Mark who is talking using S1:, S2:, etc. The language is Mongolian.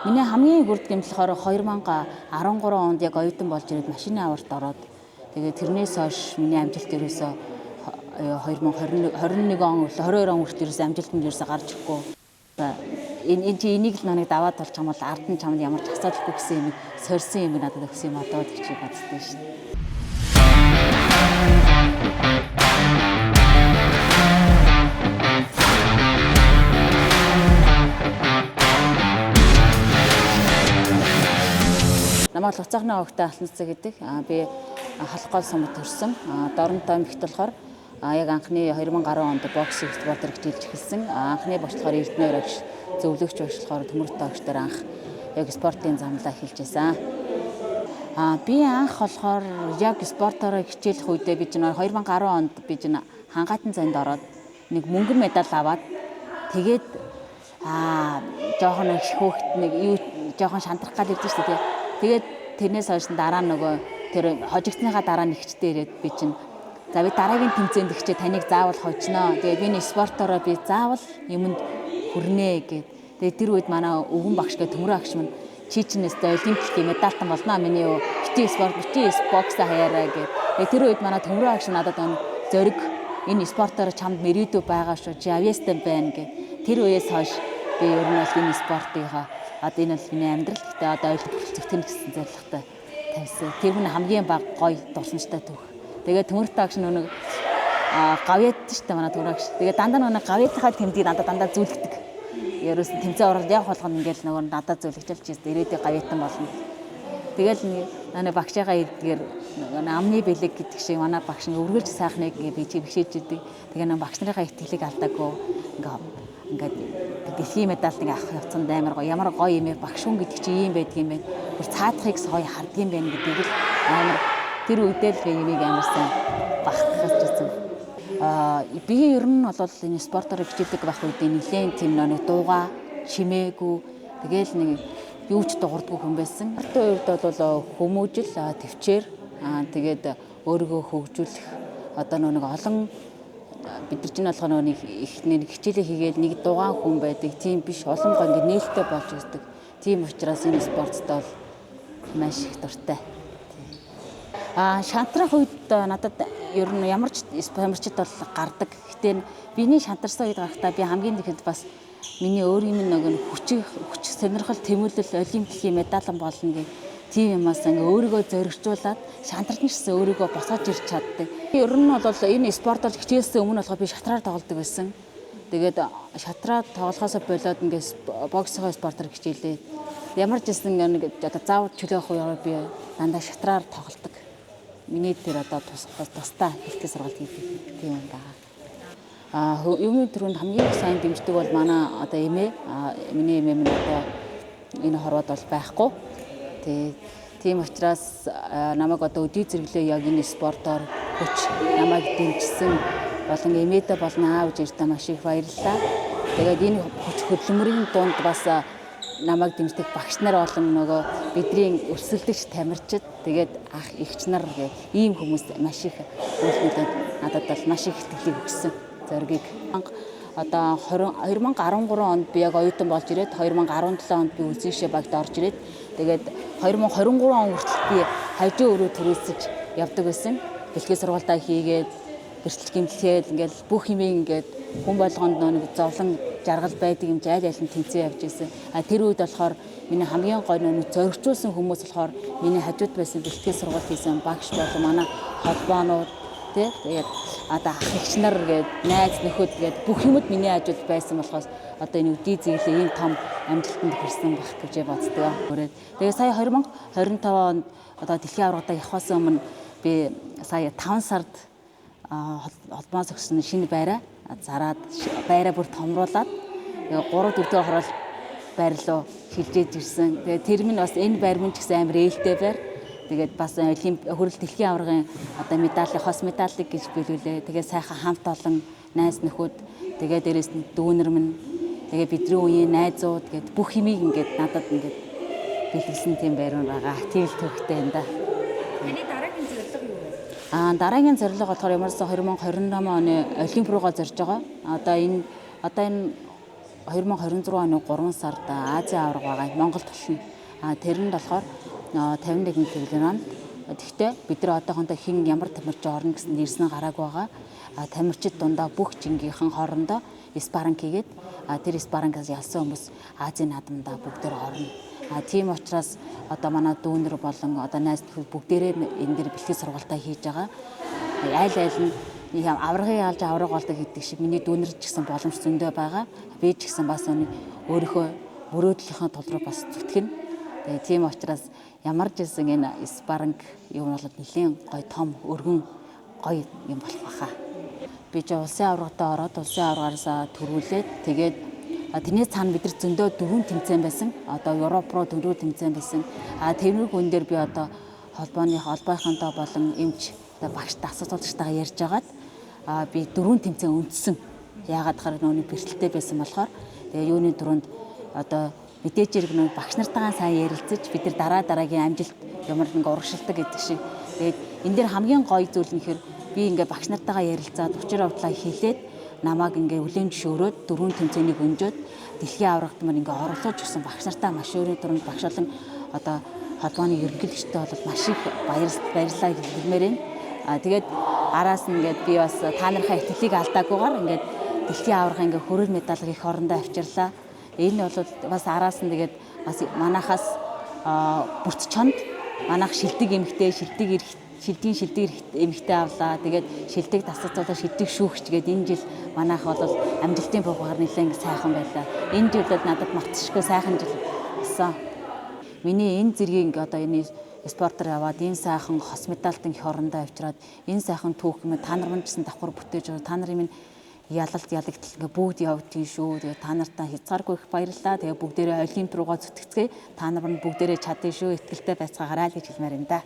S1: Миний хамгийн хүрд гэмтлэхээр 2013 онд яг оюутан болж ирээд машины аварт ороод тэгээд тэрнээс хойш миний амжилт ерөөсөө 2021 он 22 он хүртэл ерөөсөө амжилтанд ерөөсөө гарч ирэхгүй. Энийг л нэг даваад болж байгаа бол ард нь чамд ямар ч асуудалгүй гэсэн юм сорьсон юм надад өгсөн юм одоо гэж боддоо шин. Намайг Луцаахны овогтой Алтанцаа гэдэг. Би халахгүй сумд төрсөн. Доронтой эмэгтэй болохоор яг анхны 2010 онд бокс спортоор хичээлж эхэлсэн. Анхны багш болохоор Эрдэнэ агш зөвлөгч багш болохоор Төмөртэй агш дээр анх яг спортын замлаа эхэлж байсан. Би анх болохоор яг спортоор хичээлэх үедээ би 2010 онд би хангаатан занд ороод нэг мөнгөн медаль аваад тэгээд жоохон их хөөхт нэг юу жоохон шантрах гал ирдэ шүү дээ. Тэгээд тэрнээс хойш дараа нөгөө тэр хожигдсныхаа дараа нэгчтэй ирээд би за би дараагийн тэмцээнд ихчээ таныг заавал хожноо. Тэгээд би спортороо би заавал юмд хүрнэ гэд. Тэгээд тэр үед манай өвгөн багш гэх Төмөр агш минь чи чинээсээ олимпикийн медальтан болно. Миний бити бокс хаяараа гэд. Тэгээд тэр үед манай Төмөр агш надад зориг энэ спортороо чамд мэрийдүү байгаа шүү. Чи авьяастай байна гэд. Тэр үеэс хойш би ер нь энэ спортынхаа одоо энэ бол миний амьдрал гэхдээ одоо олимпик зөвтгөн гэсэн зорилготой тавьсан. Тэр хүн хамгийн баг гоё дурсамжтай түүх. Тэгээд Төмөртэй агш нэг гавьяд шүү дээ манай Төмөр агш. Тэгээд дандаа нэг гавьяатынхаа тэмдгийг дандаа зүлгдэг. Ерөөс нь тэмцээн оролт явах болгоно ингээл нөгөө надад зүлгчилж ирсэн. Ирээдүйн гавьяатан болно. Тэгэл нэг багшаагаа ирдгээр амны бэлэг гэдэг шиг манай багш өргөлж сайхныг би бишээж идэг. Тэгээ нэг багш нарынхаа итгэлийг алдаагүй ингээд дэлхийн медаль нэг авах явцсан амар гоё. Ямар гоё юм багш хүн гэдэг чинь ийм байдаг юм байна. Бүр цаадахыг гоё харддаг юм байна гэдгийг л амар тэр үедээ л би энийг амар сайн багтахж ирсэн. Би ер нь бол энэ спортоор хичээлдэг байх үедээ нэлээд тийм нэг дууга чимээгүй тэгээл нэг юу ч дуурдаггүй хүн байсан. Тэр үед бол хүмүүжил төвчээр тэгээд өөрийгөө хөгжүүлэх одоо нэг олон бид нар чинь болохоор нэг хичээлээ хийгээл нэг дугаан хүн байдаг. Тийм биш олон гоо ингэ нээлттэй болж ирдэг. Тийм учраас энэ спортод бол маш их дуртай. Шантрах үед надад ер нь ямар ч спортчд бол гардаг. Гэтэ биний шантарсан үед гарахтаа би хамгийн ихэнд бас миний өөрийн нэг хүч сонирхол тэмүүлэл олимпикийн медаль болно гэх тийм юмас ингээ өөрийгөө зоригжуулаад шантарч гэсэн өөрийгөө босгож ирч чаддаг. Ер нь бол энэ спортоор хичээлсэн өмнө болохоор би шатраар тоглодог байсан. Тэгээд шатраар тоглохоос болоод ингээ боксийн спортоор хичээлээ. Ямар ч гэсэн нэг одоо заавал чөлөөх үеэр би дандаа шатраар тоглодог. Миний тэр одоо тусдаа хэлтгээс сургалт хийдэг тийм юм байгаа. Юмны төрөнд хамгийн сайн дэмждэг бол манай одоо эмээ. Миний эмээ минь одоо энэ хорвоод бол байхгүй. Тийм учраас намайг одоо өдий зэрэглээ яг энэ спортоор хүч намайг дэмжсэн болон эмээдээ болон аав ээжтэй маш их баярлалаа. Тэгээд энэ хүч хөдөлмөрийн дунд бас намайг дэмждэг багш нар болон нөгөө бидний өрсөлдөгч тамирчид тэгээд ах эгч нар гэх ийм хүмүүс маш их үйлдэлд надад бол маш их итгэлийг өгсөн зоригийг. Одоо 2013 онд би яг оюутан болж ирээд 2017 онд би үзээшээ багт орж ирээд тэгээд 2023 он хүртэл би хажуу өрөө түрээсэж явдаг байсан. Бэлтгэл сургалтаа хийгээд гэрчлэл гэмтлээд ингээл бүх юмыг ингээд хүн болгонд нэг зовлон жаргал байдаг юм айл нь тэнцээ явж ирсэн. Тэр үед болохоор миний хамгийн гоё нэг зоригжуулсан хүмүүс болохоор миний хажууд байсан бэлтгэл сургалт хийсэн багш болон манай холбоонууд тэгээд одоо ах эгч нар гээд найз нөхөд гээд бүх юмуд миний хажууд байсан болохоос одоо энэ үдий зэрэглээ ийм том амжилтанд хүрсэн байх гэж боддог. Тэгээд сая 2025 онд одоо дэлхийн аваргадаа явахаас өмнө би сая 5 сард холбоос өгсөн шинэ байраа зараад байраа бүр томруулаад 3-4 дэх хорол байр руу шилжиж ирсэн. Тэгээд тэр минь бас энэ байр минь ч гэсэн амар ээлтэй байр. Тэгээд бас хөрөл дэлхийн аваргын одоо медаль, хос медалийг гэж билүүлээ. Тэгээд сайхан хамт олон найз нөхөд, тэгээд дээрээс нь дүүнер минь, тэгээд бидний үеийн найзууд гээд бүх юмыг ингээд надад ингээд бэлгэлсэн тийм байр байгаа. Тийм л төвхтэй энэ да.
S2: Таны дараагийн зорилго юу вэ?
S1: Дараагийн зорилго болохоор ямарсан 2028 оны олимп руугаа зорж байгаа. Одоо энэ 2026 оны 3 сард Азийн аварга байгаа Монголд болно. Тэр нь болохоор 51 кг. Тэгэхдээ бид нар одоохондоо хэн ямар тамирч орно гэсэн нэрс нь гарааг байгаа. Тамирчид дундаа бүх жингийнхэн хоорондоо спарринг хийгээд тэр спаррингаас ялсан хүмүүс Азийн наадамдаа бүгдээр орно. Тийм учраас одоо манай дүүнер болон одоо найз нөхөд бүгдээрээ энэ дэр бэлтгэл сургалтаа хийж байгаа. Айл нь аврагын ялж авраг болдог гэдэг шиг миний дүүнер ч гэсэн боломж зөндөө байгаа. Би ч гэсэн бас өөрийнхөө мөрөөдлийнхөө тул руу бас зүтгэн. Тэгээ тийм учраас ямар ч гэсэн энэ спарринг юм бол нэлийн гой том өргөн гой юм болох байхаа. Би ч улсын аврагтаа ороод улсын аврагаасаа төрүүлээд тэгээд тэрнээс цаана бид нар зөндөө дөрвөн тэмцээн байсан. Одоо Европ руу дөрвөн тэмцээн байсан. Тэрнэр хүн дээр би одоо холбооныхонтоо болон эмч багштай асуултуудтайгаа ярьж агаад би дөрвөн тэмцээн өндсөн. Яагаад гэхээр нөөний бэрхтэлтэй байсан болохоор тэгээ юуны дөрөнд одоо мэдээж хэрэг нөө багш нартайгаа сайн ярилцаж бид нар дараагийн амжилт ямар нэг урагшилдаг гэдэг шиг. Тэгээд энэ дээр хамгийн гоё зүйл нь ихэр би ингээ багш нартайгаа ярилцаад учир авдлаа хэлээд намайг ингээ хүлээн зөвшөөрөөд дөрвөн тэмцээнийг өнжөөд дэлхийн аврагт мөр ингээ орлуулж өгсөн багш нартаа маш өөрийн дөрөнд багш болон одоо холбооны ерөнхийлөгчтэй бол маш их баярлалаа хэлмээр байна. Тэгээд араас нь ингээд би бас та нарынхаа итгэлийг алдаагүйгээр ингээд дэлхийн аварга ингээ хөрөл медаль их орондоо авчирлаа. Энэ бол бас араас нь тэгээд бас манахаас бүрт чонд манах шилдэг эмэгтэй шилдэг эмэгтэй авлаа. Тэгээд шилдэг тасалцуулаа шилдэг шүүгч гээд энэ жил манайх бол амжилтын буугаар нэлээд сайхан байлаа. Энэ жилд надад мартчихгүй сайхан жил болсон. Миний энэ зэргийг одоо энэ спортоор яваад энэ сайхан хос медальтын их орондоо авчираад энэ сайхан түүх юм та нар мань гэсэн давхар бүтээж байгаа. Та нарын минь ялалт ялагдтал ингээ бүгд явдгийн шүү. Тэгээ та нартаа хязгааргүй их баярлалаа. Тэгээ бүгдээрээ олимп руугаа зүтгэцгээе. Та нар нь бүгдээрээ чадна шүү. Итгэлтэй байцгаагаарай л гэж хэлмээр юм да.